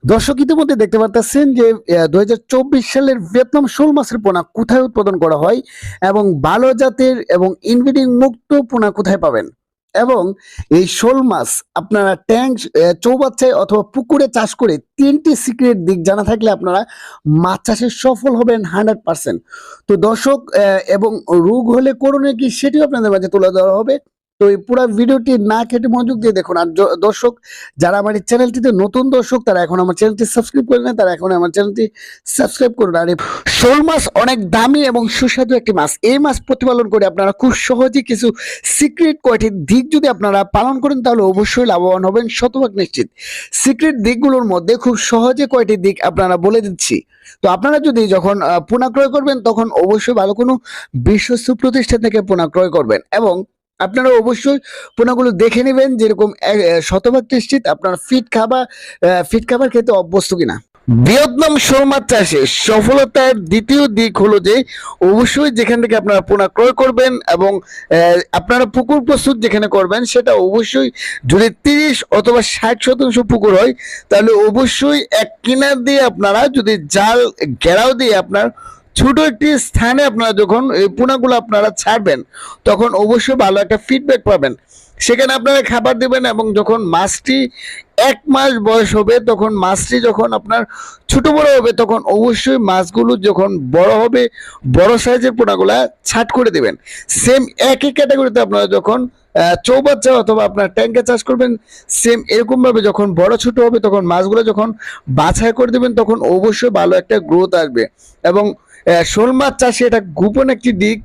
দর্শক ইতিমধ্যে দেখতে পাচ্ছেন যে ২০২৪ সালের ভিয়েতনাম শোল মাছের পোনা কোথায় উৎপাদন করা হয় এবং ভালো জাতের এবং ইনব্রিডিং মুক্ত পোনা কোথায় পাবেন। এবং এই শোল মাছ আপনারা ট্যাঙ্ক, চৌবাচ্চায় অথবা পুকুরে চাষ করে ৩টি সিক্রেট দিক জানা থাকলে আপনারা মাছ চাষে সফল হবেন 100%। তো দর্শক, এবং রোগ হলে করণীয় কি সেটিও আপনাদের মাঝে তুলে ধরা হবে। তো এই পুরো ভিডিওটি না কেটে মনোযোগ দিয়ে দেখুন। আর দর্শক, যারা আমার এই চ্যানেলটিতে নতুন দর্শক তারা এখন আমার চ্যানেলটি সাবস্ক্রাইব করে নেন, তারা এখন আমার চ্যানেলটি সাবস্ক্রাইব করুন। আর এই শোল মাছ অনেক দামি এবং সুস্বাদু একটি মাছ। এই মাছ প্রতিপালন করে আপনারা খুব সহজেই কিছু সিক্রেট কয়টি দিক যদি আপনারা পালন করেন তাহলে অবশ্যই লাভবান হবেন, শতভাগ নিশ্চিত। সিক্রেট দিকগুলোর মধ্যে খুব সহজে কয়টি দিক আপনারা বলে দিচ্ছি। তো আপনারা যদি যখন পোনা ক্রয় করবেন তখন অবশ্যই ভালো কোনো বিশ্বস্ত প্রতিষ্ঠান থেকে পোনা ক্রয় করবেন এবং আপনারা অবশ্যই পোনাগুলো দেখে নেবেন যেরকম শতভাগ নিশ্চিত আপনার ফিট খাবার খেতে অভ্যস্ত কিনা। ভিয়েতনাম শোল মাছ চাষে সফলতার দ্বিতীয় দিক হলো যে অবশ্যই যেখান থেকে আপনারা পোনা ক্রয় করবেন এবং আপনারা পুকুর প্রস্তুত যেখানে করবেন সেটা অবশ্যই যদি 30 অথবা 60% পুকুর হয় তাহলে অবশ্যই এক কিনার দিয়ে আপনারা যদি জাল ঘেরাও দিয়ে আপনার ছোট একটি স্থানে আপনারা যখন এই পোনাগুলো আপনারা ছাড়বেন তখন অবশ্যই ভালো একটা ফিডব্যাক পাবেন। সেখানে আপনারা খাবার দেবেন এবং যখন মাছটি 1 মাস বয়স হবে তখন মাছটি যখন আপনার ছোট বড় হবে তখন অবশ্যই মাছগুলো যখন বড় হবে বড় সাইজের পোনাগুলা ছাট করে দেবেন। সেম একই ক্যাটাগরিতে আপনারা যখন চৌবাচ্চা অথবা আপনার ট্যাঙ্কে চাষ করবেন সেম এরকম ভাবে যখন বড় ছোট হবে তখন মাছগুলো যখন বাছাই করে দেবেন তখন অবশ্যই ভালো একটা গ্রোথ আসবে। এবং শোল মাছ চাষে এটা গোপন একটি দিক,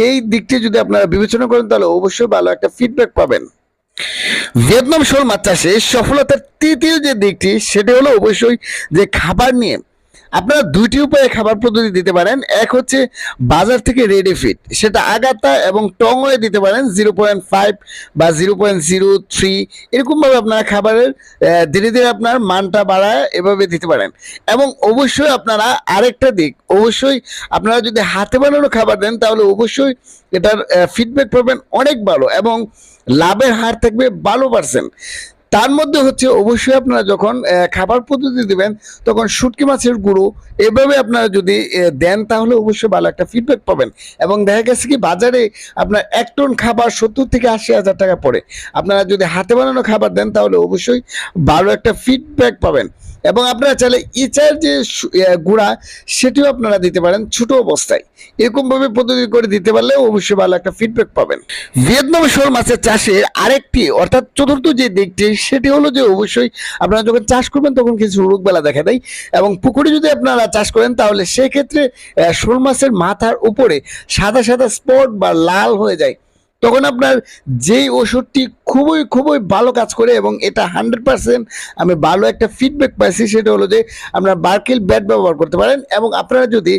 এই দিকটি যদি আপনারা বিবেচনা করেন তাহলে অবশ্যই ভালো একটা ফিডব্যাক পাবেন। ভিয়েতনাম শোল মাছ চাষে সফলতার তৃতীয় যে দিকটি সেটি হলো অবশ্যই যে খাবার নিয়ে আপনারা দুইটি উপায়ে খাবার পদ্ধতি দিতে পারেন। এক হচ্ছে বাজার থেকে রেডি ফিড, সেটা আগাতা এবং টং হয়ে দিতে পারেন 0.5 বা 0.03 এরকম ভাবে আপনারা খাবারের ধীরে ধীরে আপনার মানটা বাড়ায় এভাবে দিতে পারেন। এবং অবশ্যই আপনারা আরেকটা দিক, অবশ্যই আপনারা যদি হাতে বানানো খাবার দেন তাহলে অবশ্যই এটার ফিডব্যাক পাবেন অনেক ভালো এবং লাভের হার থাকবে 12%। তার মধ্যে হচ্ছে অবশ্যই আপনারা যখন খাবার পদ্ধতি দিবেন তখন শুটকি মাছের গুঁড়ো এভাবে আপনারা যদি দেন তাহলে অবশ্যই ভালো একটা ফিডব্যাক পাবেন। এবং দেখা গেছে কি বাজারে আপনার 1 টন খাবার 70 থেকে 80 হাজার টাকা পড়ে, আপনারা যদি হাতে বানানো খাবার দেন তাহলে অবশ্যই ভালো একটা ফিডব্যাক পাবেন। এবং আপনারা চাইলে ইচার যে গুঁড়া সেটিও আপনারা দিতে পারেন ছোট অবস্থায়, এরকম ভাবে পদ্ধতি করে দিতে পারলে অবশ্যই ভালো একটা ফিডব্যাক পাবেন। ভিয়েতনাম শোল মাছের চাষের আরেকটি অর্থাৎ চতুর্থ যে দিকটি সেটি হলো যে অবশ্যই আপনারা যখন চাষ করবেন তখন কিছু রোগবালা দেখা দেয় এবং পুকুরে যদি আপনারা চাষ করেন তাহলে সেক্ষেত্রে শোল মাছের মাথার উপরে সাদা সাদা স্পট বা লাল হয়ে যায়, তখন আপনার যেই ওষুধটি খুবই খুবই ভালো কাজ করে এবং এটা 100% আমি ভালো একটা ফিডব্যাক পাইছি সেটা হলো যে আপনারা বার্কিল ব্যাট ব্যবহার করতে পারেন। এবং আপনারা যদি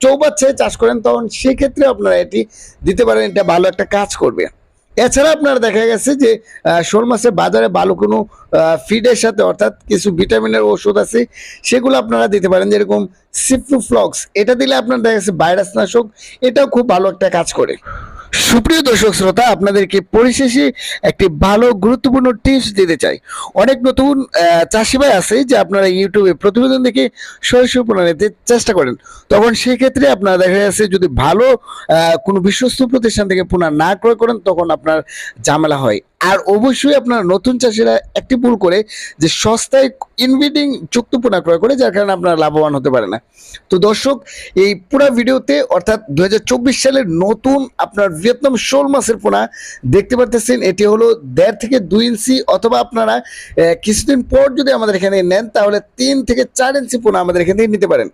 চৌবাচ্চায় চাষ করেন তখন সেক্ষেত্রে আপনারা এটি দিতে পারেন, এটা ভালো একটা কাজ করবে। এছাড়া আপনার দেখা গেছে যে শোল মাছের বাজারে ভালো কোনো ফিডের সাথে অর্থাৎ কিছু ভিটামিনের ওষুধ আছে সেগুলো আপনারা দিতে পারেন, যেরকম সিপ্রোফ্লক্স, এটা দিলে আপনার দেখা গেছে ভাইরাস নাশক, এটাও খুব ভালো একটা কাজ করে। সুপ্রিয় দর্শক শ্রোতা, আপনাদেরকে পরিশেষে একটি ভালো গুরুত্বপূর্ণ টিপস দিতে চাই। অনেক নতুন চাষি ভাই আছে যে আপনারা ইউটিউবে প্রতিবেদন দেখে সরাসরি পোনা নিতে চেষ্টা করেন, তখন সেক্ষেত্রে আপনারা দেখা যাচ্ছে যদি ভালো কোনো বিশ্বস্ত প্রতিষ্ঠান থেকে পোনা না ক্রয় করেন তখন আপনার ঝামেলা হয়। আর অবশ্যই আপনারা নতুন চাষিরা একটি ভুল করে যে সস্তায় ইনব্রিডিং যুক্ত পোনা ক্রয় করে, যার কারণে আপনারা লাভবান হতে পারে না। তো দর্শক, এই পুরো ভিডিওতে অর্থাৎ 2024 সালের নতুন আপনার ভিয়েতনাম শোল মাছের পোনা দেখতে পাচ্ছেন, এটি হলো 1.5 থেকে 2 ইঞ্চি অথবা আপনারা কিছুদিন পর যদি আমাদের এখানে নেন তাহলে 3 থেকে 4 ইঞ্চি পোনা আমাদের এখান থেকে নিতে পারেন।